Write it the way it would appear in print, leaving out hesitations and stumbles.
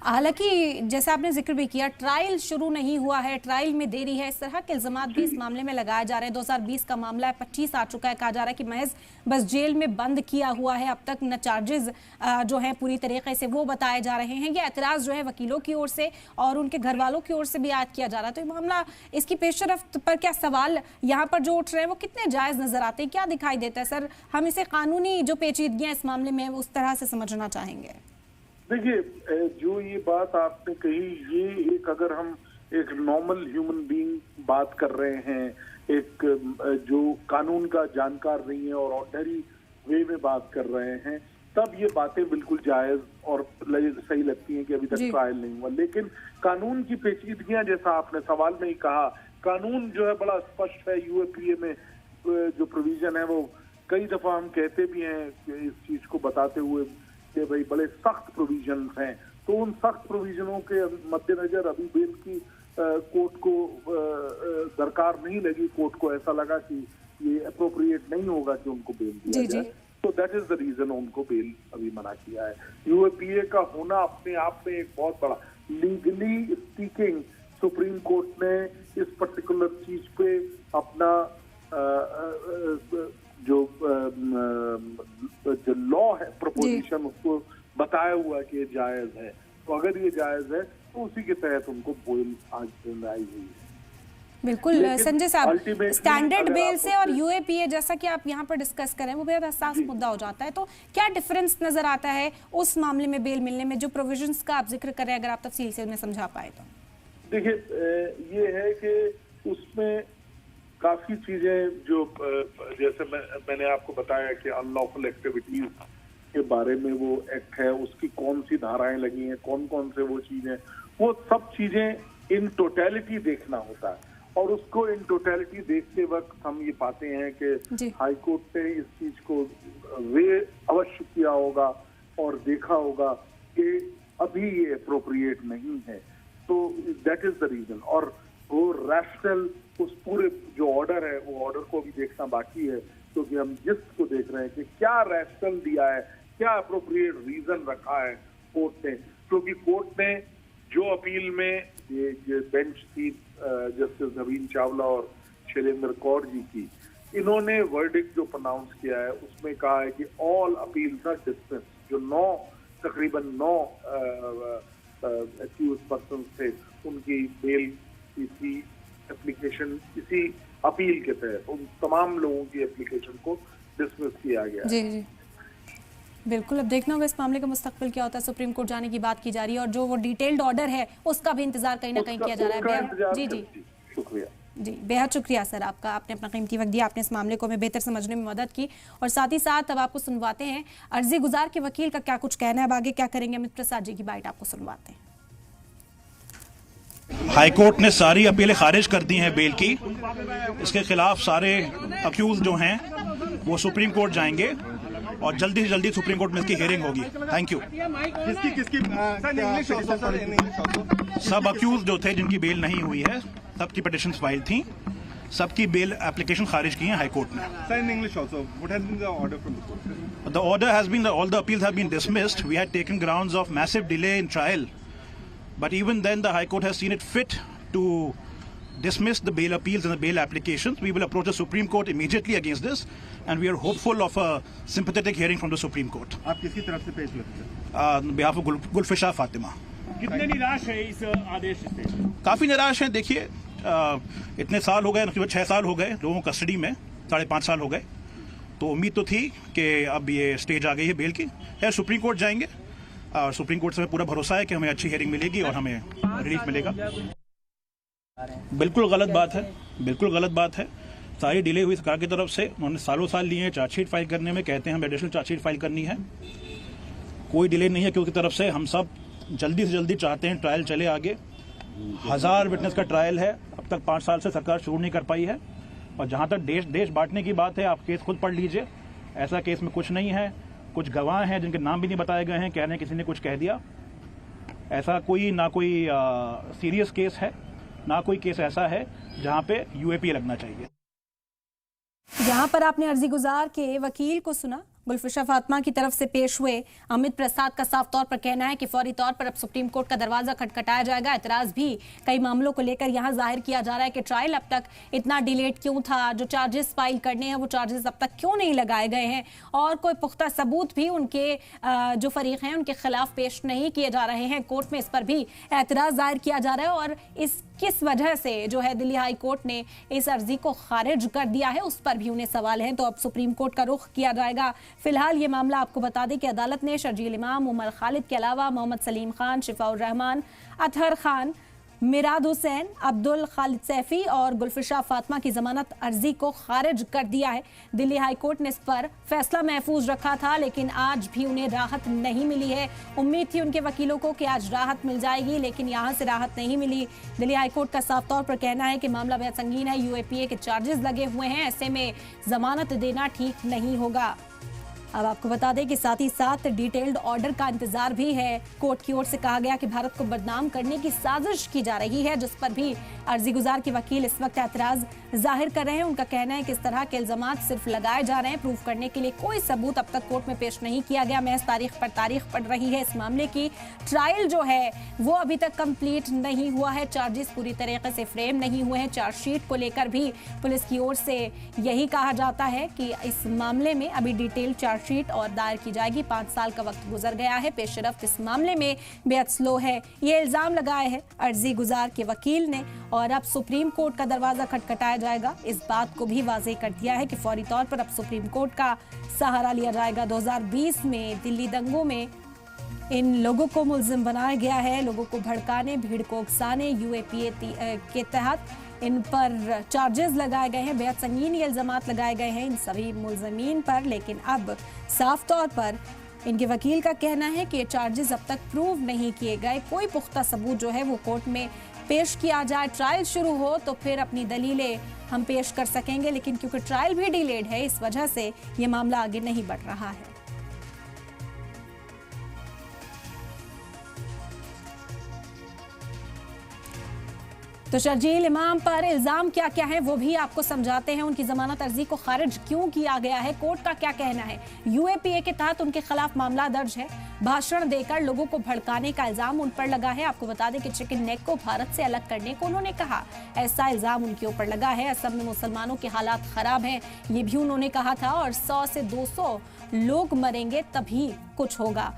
हालांकि जैसा आपने जिक्र भी किया, ट्रायल शुरू नहीं हुआ है, ट्रायल में देरी है, इस तरह के इल्जामात भी इस मामले में लगाए जा रहे हैं। 2020 का मामला है, 25 आ चुका है, कहा जा रहा है कि महज बस जेल में बंद किया हुआ है, अब तक न चार्जेस जो है पूरी तरीके से वो बताए जा रहे हैं। ये एतराज जो है वकीलों की ओर से और उनके घर वालों की ओर से भी आयद किया जा रहा है। तो ये मामला, इसकी पेशरफ्त पर क्या सवाल यहाँ पर जो उठ रहे हैं वो कितने जायज नजर आते हैं, क्या दिखाई देता है सर? हम इसे कानूनी जो पेचीदगियां इस मामले में उस तरह से समझना चाहेंगे। देखिए, जो ये बात आपने कही, ये एक, अगर हम एक नॉर्मल ह्यूमन बीइंग बात कर रहे हैं, एक जो कानून का जानकार नहीं है और ऑर्डिनरी वे में बात कर रहे हैं, तब ये बातें बिल्कुल जायज और सही लगती हैं कि अभी तक ट्रायल नहीं हुआ। लेकिन कानून की पेचीदगियां, जैसा आपने सवाल में ही कहा, कानून जो है बड़ा स्पष्ट है। यूएपीए में जो प्रोविजन है वो कई दफा हम कहते भी हैं कि इस चीज को बताते हुए कि भाई बड़े सख्त प्रोविजन हैं। तो उन सख्त प्रोविजनों के मद्देनजर अभी बेल की कोर्ट को दरकार नहीं लगी। कोर्ट को ऐसा लगा कि ये अप्रोप्रिएट नहीं होगा कि उनको बेल दिया जाए, तो दैट इज द रीजन उनको बेल अभी मना किया है। यूएपीए का होना अपने आप में एक बहुत बड़ा, लीगली स्पीकिंग सुप्रीम कोर्ट ने इस पर्टिकुलर चीज पे अपना जो लॉ है, प्रोपोजिशन, उसको बताया हुआ कि ये जायज है। तो अगर ये जायज है तो उसी के तहत उनको बेल आज सुनाई हुई है। बिल्कुल संजय साहब, स्टैंडर्ड बेल से और यूएपीए जैसा कि आप यहाँ पर डिस्कस करें वो बेहद हसास मुद्दा हो जाता है। तो क्या डिफरेंस नजर आता है उस मामले में बेल मिलने में, जो प्रोविजंस का आप जिक्र करें, अगर आप तफसील से उन्हें समझा पाए तो? देखिए, ये है कि उसमें काफी चीजें जो, जैसे मैंने आपको बताया कि अनलॉफुल एक्टिविटीज के बारे में वो एक्ट है, उसकी कौन सी धाराएं लगी हैं, कौन कौन से वो चीजें, वो सब चीजें इन टोटलिटी देखना होता है। और उसको इन टोटलिटी देखते वक्त हम ये पाते हैं कि हाई कोर्ट ने इस चीज को वे अवश्य किया होगा और देखा होगा कि अभी ये अप्रोप्रिएट नहीं है। तो दैट इज द रीजन। और वो रैशनल, उस पूरे जो ऑर्डर है, वो ऑर्डर को भी देखना बाकी है, क्योंकि हम जिसको देख रहे हैं कि क्या रैशनल दिया है, क्या अप्रोप्रिएट रीजन रखा है कोर्ट ने। क्योंकि कोर्ट ने जो अपील में ये बेंच थी जस्टिस नवीन चावला और शैलेंद्र कौर जी की, इन्होंने वर्डिक्ट जो प्रोनाउंस किया है उसमें कहा है कि ऑल अपील्स आर डिसमिस। जो तकरीबन 9 एक्यूज पर्सन थे, उनकी बेल इसी एप्लीकेशन, इसी अपील के तहत उन तमाम लोगों की एप्लीकेशन को डिसमिस किया गया। जी बिल्कुल, अब देखना होगा इस मामले का मुस्तकबिल क्या होता है। सुप्रीम कोर्ट जाने की बात की जा रही है और जो वो डिटेल्ड ऑर्डर है उसका भी इंतजार कहीं ना कहीं किया जा रहा है। जी शुक्रिया जी, बेहद शुक्रिया सर आपका, आपने अपना कीमती वक्त दिया, आपने इस मामले को हमें बेहतर समझने में मदद की। और साथ ही साथ अब आपको सुनवाते हैं अर्जी गुजार के वकील का क्या कुछ कहना है, अब आगे क्या करेंगे, अमित प्रसाद जी की बाइट आपको सुनवाते हैं। हाईकोर्ट ने सारी अपीलें खारिज कर दी हैं बेल की। इसके खिलाफ सारे अक्यूज जो हैं वो सुप्रीम कोर्ट जाएंगे और जल्दी से जल्दी सुप्रीम कोर्ट में इसकी हियरिंग होगी। Thank you. सब अक्यूज जो थे जिनकी बेल नहीं हुई है, सबकी पिटिशन फाइल थी, सबकी बेल एप्लीकेशन खारिज की है हाईकोर्ट ने। Sir, in English also, what has been the order from the court? The order has been that all the appeals have been dismissed. We had taken grounds of massive delay in trial, but even then the High Court has seen it fit to dismiss the bail appeals and the bail applications. We will approach the Supreme Court immediately against this, and we are hopeful of a sympathetic hearing from the Supreme Court. आप किसकी तरफ से पेश लगते हैं? On behalf of Gulfisha Fatima. कितने निराश है इस आदेश से? काफी निराश हैं। देखिए, इतने साल हो गए, तकरीबन 6 साल हो गए लोगों को कस्टडी में, 5.5 साल हो गए। तो उम्मीद तो थी कि अब ये स्टेज आ गई है बेल की। है सुप्रीम कोर्ट जाएंगे और सुप्रीम कोर्ट से हमें पूरा भरोसा है कि हमें अच्छी हियरिंग मिलेगी और हमें रिलीफ मिलेगा। बिल्कुल गलत बात है, बिल्कुल गलत बात है। सारी डिले हुई सरकार की तरफ से, उन्होंने सालों साल लिए हैं चार्जशीट फाइल करने में, कहते हैं हमें एडिशनल चार्जशीट फाइल करनी है। कोई डिले नहीं है क्योंकि तरफ से। हम सब जल्दी से जल्दी चाहते हैं ट्रायल चले आगे। 1000 विटनेस का ट्रायल है, अब तक 5 साल से सरकार शुरू नहीं कर पाई है। और जहां तक देश बांटने की बात है, आप केस खुद पढ़ लीजिए, ऐसा केस में कुछ नहीं है। कुछ गवाह हैं जिनके नाम भी नहीं बताए गए हैं, कह रहे हैं किसी ने कुछ कह दिया। ऐसा कोई ना कोई सीरियस केस है, ना कोई केस ऐसा है जहां पे यूएपीए लगना चाहिए। यहाँ पर आपने अर्जी गुजार के वकील को सुना गुलफिशा फातिमा की तरफ से पेश हुए अमित प्रसाद का साफ तौर पर कहना है कि फौरी तौर पर अब सुप्रीम कोर्ट का दरवाजा खटखटाया जाएगा। एतराज भी कई मामलों को लेकर यहां जाहिर किया जा रहा है कि ट्रायल अब तक इतना डिलेड क्यों था, जो चार्जेस फाइल करने हैं वो चार्जेस अब तक क्यों नहीं लगाए गए हैं, और कोई पुख्ता सबूत भी उनके जो फरीक हैं उनके खिलाफ पेश नहीं किए जा रहे हैं कोर्ट में। इस पर भी एतराज जाहिर किया जा रहा है और इस किस वजह से जो है दिल्ली हाई कोर्ट ने इस अर्जी को खारिज कर दिया है उस पर भी उन्हें सवाल हैं। तो अब सुप्रीम कोर्ट का रुख किया जाएगा। फिलहाल ये मामला आपको बता दें कि अदालत ने शर्जील इमाम, उमर खालिद के अलावा मोहम्मद सलीम खान, शिफाउर रहमान, अतहर खान, मिराद हुसैन, अब्दुल खालिद सैफी और गुलफिशा फातिमा की जमानत अर्जी को खारिज कर दिया है। दिल्ली हाई कोर्ट ने इस पर फैसला महफूज रखा था, लेकिन आज भी उन्हें राहत नहीं मिली है। उम्मीद थी उनके वकीलों को कि आज राहत मिल जाएगी, लेकिन यहां से राहत नहीं मिली। दिल्ली हाई कोर्ट का साफ तौर पर कहना है कि मामला बेहद संगीन है, यूएपीए के चार्जेस लगे हुए हैं, ऐसे में जमानत देना ठीक नहीं होगा। अब आपको बता दें कि साथ ही साथ डिटेल्ड ऑर्डर का इंतजार भी है। कोर्ट की ओर से कहा गया कि भारत को बदनाम करने की साजिश की जा रही है, जिस पर भी अर्जी गुजार के वकील इस वक्त एतराज जाहिर कर रहे हैं। उनका कहना है कि इस तरह के इल्जामात सिर्फ लगाए जा रहे हैं, प्रूफ करने के लिए कोई सबूत अब तक कोर्ट में पेश नहीं किया गया। महज तारीख पर तारीख पड़ रही है। इस मामले की ट्रायल जो है वो अभी तक कंप्लीट नहीं हुआ है, चार्जेस पूरी तरीके से फ्रेम नहीं हुए हैं। चार्जशीट को लेकर भी पुलिस की ओर से यही कहा जाता है कि इस मामले में अभी डिटेल चार्जशीट और दायर की जाएगी। 5 साल का वक्त गुजर गया है, पेशरफ्त इस मामले में बेहद स्लो है, ये इल्जाम लगाए है अर्जी गुजार के वकील ने। और अब सुप्रीम कोर्ट का दरवाजा खटखटाया जाएगा, इस बात को भी वाज़ेह कर दिया है कि फौरी तौर पर अब सुप्रीम कोर्ट का सहारा लिया जाएगा। 2020 में दिल्ली दंगों में इन लोगों को मुल्जिम बनाया गया है, लोगों को भड़काने, भीड़ को उकसाने, यूएपीए के तहत इन पर चार्जेस लगाए गए हैं, बेहद संगीन ये इल्जामात लगाए गए हैं इन सभी मुल्जिमीन पर। लेकिन अब साफ तौर पर इनके वकील का कहना है कि ये चार्जेस अब तक प्रूव नहीं किए गए, कोई पुख्ता सबूत जो है वो कोर्ट में पेश किया जाए, ट्रायल शुरू हो तो फिर अपनी दलीलें हम पेश कर सकेंगे। लेकिन क्योंकि ट्रायल भी डिलेड है, इस वजह से ये मामला आगे नहीं बढ़ रहा है। तो शर्जील इमाम पर इल्जाम क्या क्या है वो भी आपको समझाते हैं। उनकी जमानत अर्जी को खारिज क्यों किया गया है, कोर्ट का क्या कहना है। यूएपीए के तहत उनके खिलाफ मामला दर्ज है, भाषण देकर लोगों को भड़काने का इल्जाम उन पर लगा है। आपको बता दें कि चिकन नेक को भारत से अलग करने को उन्होंने कहा, ऐसा इल्जाम उनके ऊपर लगा है। असम में मुसलमानों के हालात खराब हैं, ये भी उन्होंने कहा था, और 100 से 200 लोग मरेंगे तभी कुछ होगा।